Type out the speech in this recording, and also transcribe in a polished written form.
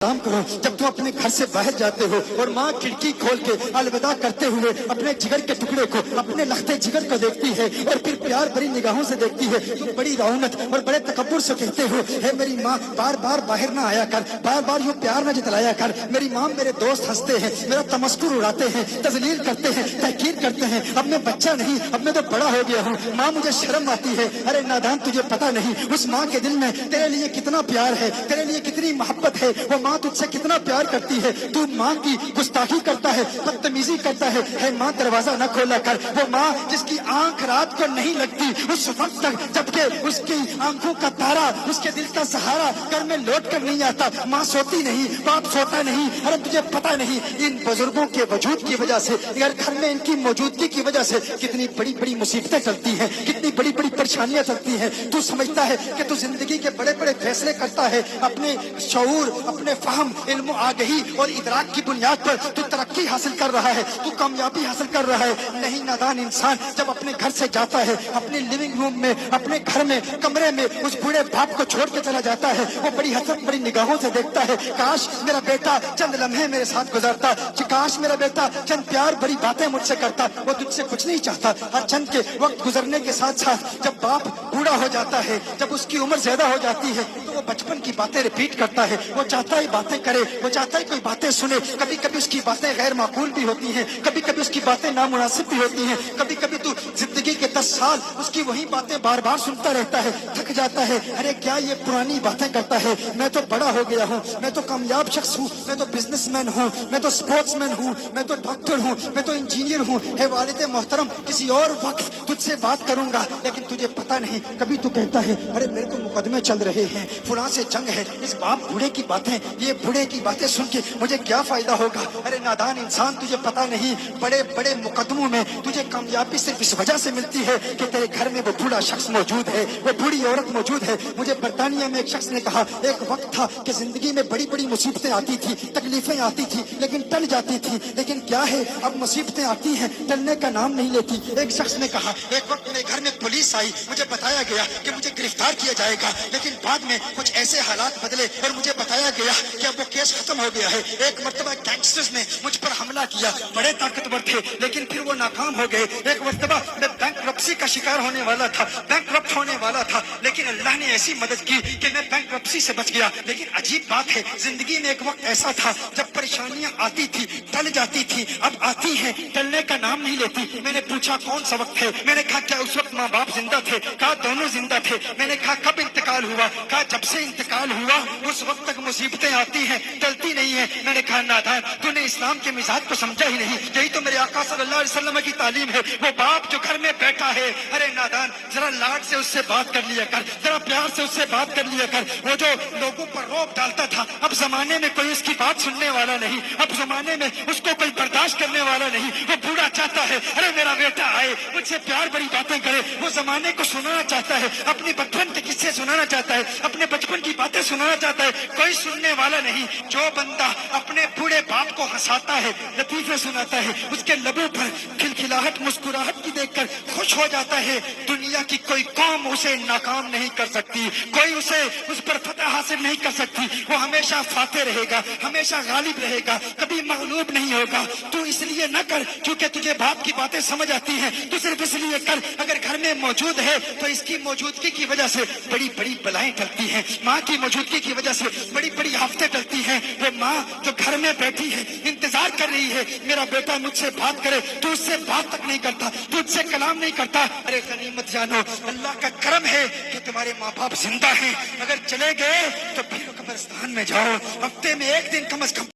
काम करो। जब तुम अपने घर से बाहर जाते हो और माँ खिड़की खोल के अलविदा करते हुए अपने जिगर के टुकड़े को, अपने लखते जिगर को देखती है और फिर प्यार भरी निगाहों से देखती है, तुम बड़ी रौनक और बड़े तकब्बुर से कहते हो, है मेरी माँ बार बार बाहर ना आया कर, बार बार यूँ प्यार न जतलाया कर। मेरी माँ, मेरे दोस्त हंसते हैं, मेरा तमस्कुर उड़ाते हैं, तजलील करते हैं, तहकीर करते हैं। अब मैं बच्चा नहीं, अब मैं तो बड़ा हो गया हूँ। माँ मुझे शर्म आती है। अरे नादान, तुझे पता नहीं उस माँ के दिल में तेरे लिए कितना प्यार है, तेरे लिए कितनी मोहब्बत है। वो माँ तुझसे कितना प्यार करती है, तू माँ की गुस्ताखी करता है, बदतमीजी करता है माँ दरवाजा न खोला कर। वो माँ जिसकी आंख रात को नहीं लगती उस वक्त तक जबकि उसकी आंखों का तारा, उसके दिल का सहारा घर में लौट कर नहीं आता। माँ सोती नहीं, बाप सोता नहीं। अरे तुझे पता नहीं इन बुजुर्गों के वजूद की वजह से, यार घर में इनकी मौजूदगी की वजह से कितनी बड़ी बड़ी मुसीबतें चलती हैं, कितनी बड़ी बड़ी परेशानियां चलती हैं। तू समझता है कि तू जिंदगी के बड़े बड़े फैसले करता है अपने शऊर, अपने फहम, इल्म, आगही और इदराक की बुनियाद पर तू तरक्की हासिल कर रहा है, तू कामयाबी हासिल कर रहा है। नहीं, नादान इंसान जब अपने घर से जाता है, अपने लिविंग रूम में, अपने घर में, कमरे में उस बूढ़े बाप को छोड़ के चला जाता है, वो बड़ी हसरत बड़ी निगाहों से देखता है, काश मेरा बेटा चंद लम्हे मेरे साथ गुजारता, काश मेरा बेटा चंद प्यार भरी बातें मुझसे करता। वो तुझसे कुछ नहीं चाहता। हर चंद के वक्त गुजरने के साथ साथ जब बाप बूढ़ा हो जाता है, जब उसकी उम्र ज्यादा हो जाती है, तो वो बचपन की बातें रिपीट करता है। वो चाहता है बातें करे, वो चाहता है कोई बातें सुने। कभी कभी उसकी बातें गैर माकूल भी होती हैं, कभी कभी उसकी बातें नामुनासिब भी होती हैं। कभी कभी तू जिंदगी के 10 साल उसकी वही बातें बार बार सुनता रहता है, थक जाता है। अरे क्या ये पुरानी बातें करता है, मैं तो बड़ा हो गया हूँ, मैं तो कामयाब शख्स हूँ, मैं तो बिजनेसमैन हूँ, मैं तो स्पोर्ट्समैन हूँ, मैं तो डॉक्टर हूँ, मैं तो इंजीनियर हूँ। है वालिद मोहतरम, किसी और वक्त तुझसे बात करूंगा, लेकिन तुझे पता नहीं। कभी तू कहता है, अरे मेरे को मुकदमे चल रहे हैं, फुला से जंग है, इस बाप बूढ़े की बातें, ये बूढ़े की बातें सुन के मुझे क्या फायदा होगा। अरे नादान इंसान, तुझे पता नहीं बड़े बड़े मुकदमों में तुझे कामयाबी सिर्फ इस वजह से मिलती है कि तेरे घर में वो बूढ़ा शख्स मौजूद है, वो बूढ़ी औरत मौजूद है। मुझे बरतानिया में एक शख्स ने कहा, एक वक्त था कि जिंदगी में बड़ी बड़ी मुसीबतें आती थी, तकलीफें आती थी, लेकिन टल जाती थी। लेकिन क्या है, अब मुसीबतें आती हैं, टलने का नाम नहीं लेती। एक शख्स ने कहा, एक वक्त मेरे घर में पुलिस आई, मुझे बताया गया कि मुझे गिरफ्तार किया जाएगा, लेकिन बाद में कुछ ऐसे हालात बदले और मुझे बताया गया कि अब वो केस खत्म हो गया है। एक मर्तबा गैंगस्टर्स ने मुझ पर हमला किया, बड़े ताकतवर थे, लेकिन फिर वो नाकाम हो गए। एक मर्तबा मैं बैंकरप्सी का शिकार होने वाला था, बैंकरप्ट होने वाला था, लेकिन अल्लाह ने ऐसी मदद की कि मैं बैंकरप्सी से बच गया। लेकिन अजीब बात है, जिंदगी में एक वक्त ऐसा था जब परेशानियां आती थी, टल जाती थी, अब आती हैं, टलने का नाम नहीं लेती। मैंने पूछा कौन सा वक्त है, मैंने कहा क्या उस वक्त माँ बाप जिंदा थे, कहा दोनों जिंदा थे। मैंने कहा कब इंतकाल हुआ, कहा जब से इंतकाल हुआ उस वक्त तक मुसीबतें आती हैं, टलती नहीं है। मैंने कहा नादान, तूने इस्लाम के मिजाज को समझा ही नहीं। यही तो मेरे आका सल्लल्लाहु अलैहि वसल्लम की तालीम है। वो बाप जो घर में बैठा है, अरे नादान जरा लाड से उससे बात कर लिया कर, जरा प्यार से उससे बात कर लिया कर। वो जो लोगों पर रौब डालता था, अब जमाने में कोई उसकी बात सुनने वाला नहीं, अब जमाने में उसको कोई बर्दाश्त करने वाला नहीं। वो बूढ़ा चाहता है, अरे मेरा बेटा आए, मुझसे प्यार बड़ी बातें करे। वो जमाने को सुनाना चाहता है, अपनी बचपन के किस्से सुनाना चाहता है, अपने बचपन की बातें सुनाना चाहता है, कोई सुनने वाला नहीं। जो बंदा अपने बूढ़े बाप को हंसाता है, लतीफे सुनाता है, उसके लबों पर खिलखिलाहट, मुस्कुराहट की देखकर खुश हो जाता है, दुनिया की कोई कौम उसे नाकाम नहीं कर सकती, कोई उसे उस पर फतह हासिल नहीं कर सकती। वो हमेशा फाते रहेगा, हमेशा गालिब रहेगा, कभी मगलूब नहीं होगा। तू इसलिए न कर क्योंकि तुझे बाप की बातें समझ आती हैं, तू सिर्फ इसलिए कर अगर घर में मौजूद है तो इसकी मौजूदगी की वजह से बड़ी बड़ी बलाएं टलती हैं, माँ की मौजूदगी की वजह से बड़ी बड़ी आफतें टलती हैं। वो माँ जो घर में बैठी है, इंतजार कर रही है मेरा बेटा मुझसे बात करे, तू उससे बात तक नहीं करता, तू उससे कलाम नहीं करता। अरे गनीमत जानो, अल्लाह का करम है कि तुम्हारे माँ बाप जिंदा हैं। अगर चले गए तो फिर कब्रिस्तान में जाओ, हफ्ते में एक दिन कम से कम